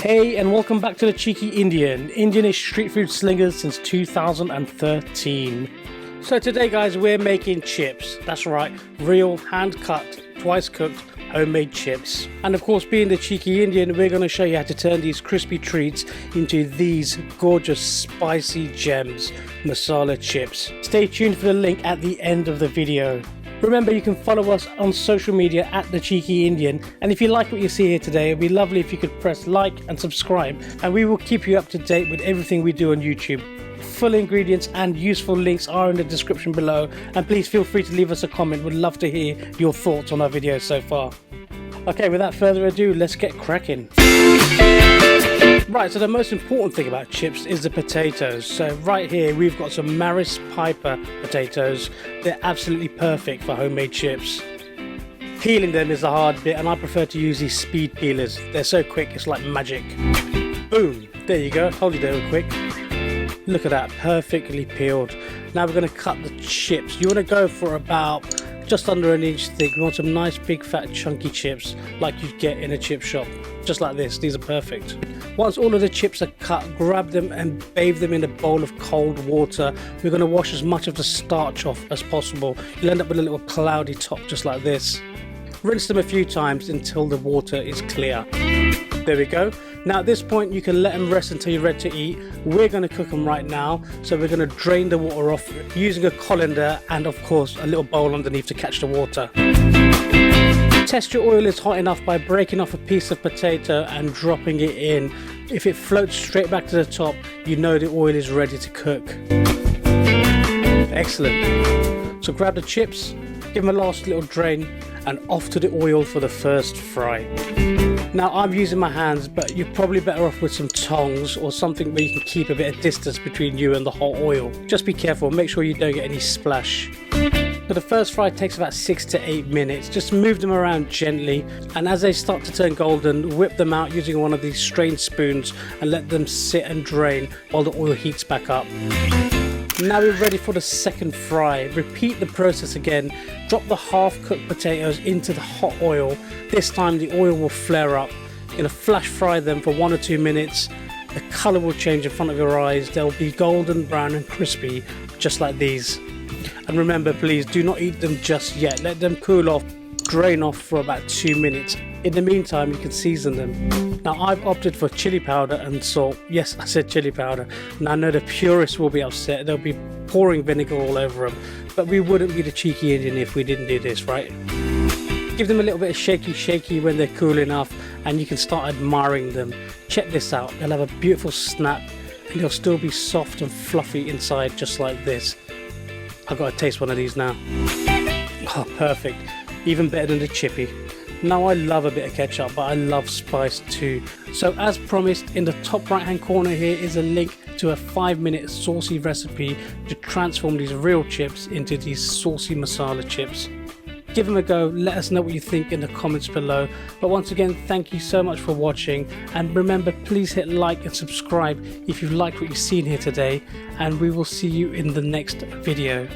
Hey, and welcome back to the Cheeky Indian, Indianish street food slingers since 2013. So today guys, we're making chips. That's right, real hand-cut, twice-cooked, homemade chips. And of course, being the Cheeky Indian, we're going to show you how to turn these crispy treats into these gorgeous spicy gems, masala chips. Stay tuned for the link at the end of the video. Remember, you can follow us on social media at The Cheeky Indian, and if you like what you see here today, it'd be lovely if you could press like and subscribe, and we will keep you up to date with everything we do on YouTube. Full ingredients and useful links are in the description below, and please feel free to leave us a comment. We'd love to hear your thoughts on our videos so far. Okay, without further ado, let's get cracking. Right, so the most important thing about chips is the potatoes. So right here we've got some Maris Piper potatoes. They're absolutely perfect for homemade chips. Peeling them is the hard bit, and I prefer to use these speed peelers. They're so quick, it's like magic. Boom, there you go, hold it there real quick. Look at that, perfectly peeled. Now we're going to cut the chips. You want to go for about just under an inch thick. We want some nice big fat chunky chips like you'd get in a chip shop. Just like this, these are perfect. Once all of the chips are cut, grab them and bathe them in a bowl of cold water. We're going to wash as much of the starch off as possible. You'll end up with a little cloudy top just like this. Rinse them a few times until the water is clear. There we go. Now at this point you can let them rest until you're ready to eat. We're going to cook them right now, so we're going to drain the water off using a colander and of course a little bowl underneath to catch the water. Test your oil is hot enough by breaking off a piece of potato and dropping it in. If it floats straight back to the top, you know the oil is ready to cook. Excellent. So grab the chips, give them a last little drain, and off to the oil for the first fry. Now I'm using my hands, but you're probably better off with some tongs or something where you can keep a bit of distance between you and the hot oil. Just be careful, make sure you don't get any splash. So the first fry takes about 6 to 8 minutes. Just move them around gently, and as they start to turn golden, whip them out using one of these strain spoons and let them sit and drain while the oil heats back up. Now we're ready for the second fry. Repeat the process again. Drop the half-cooked potatoes into the hot oil. This time the oil will flare up. You're going to flash fry them for 1 or 2 minutes. The colour will change in front of your eyes. They'll be golden brown and crispy, just like these. And remember, please do not eat them just yet. Let them cool off, drain off for about 2 minutes. In the meantime, you can season them. Now I've opted for chili powder and salt. Yes, I said chili powder. Now I know the purists will be upset. They'll be pouring vinegar all over them. But we wouldn't be the Cheeky Indian if we didn't do this, right? Give them a little bit of shaky when they're cool enough, and you can start admiring them. Check this out. They'll have a beautiful snap, and they'll still be soft and fluffy inside, just like this. I've got to taste one of these now. Oh, perfect. Even better than the chippy. Now I love a bit of ketchup, but I love spice too. So as promised, in the top right hand corner here is a link to a 5-minute saucy recipe to transform these real chips into these saucy masala chips. Give them a go, let us know what you think in the comments below. But once again, thank you so much for watching, and remember, please hit like and subscribe if you've liked what you've seen here today, and we will see you in the next video.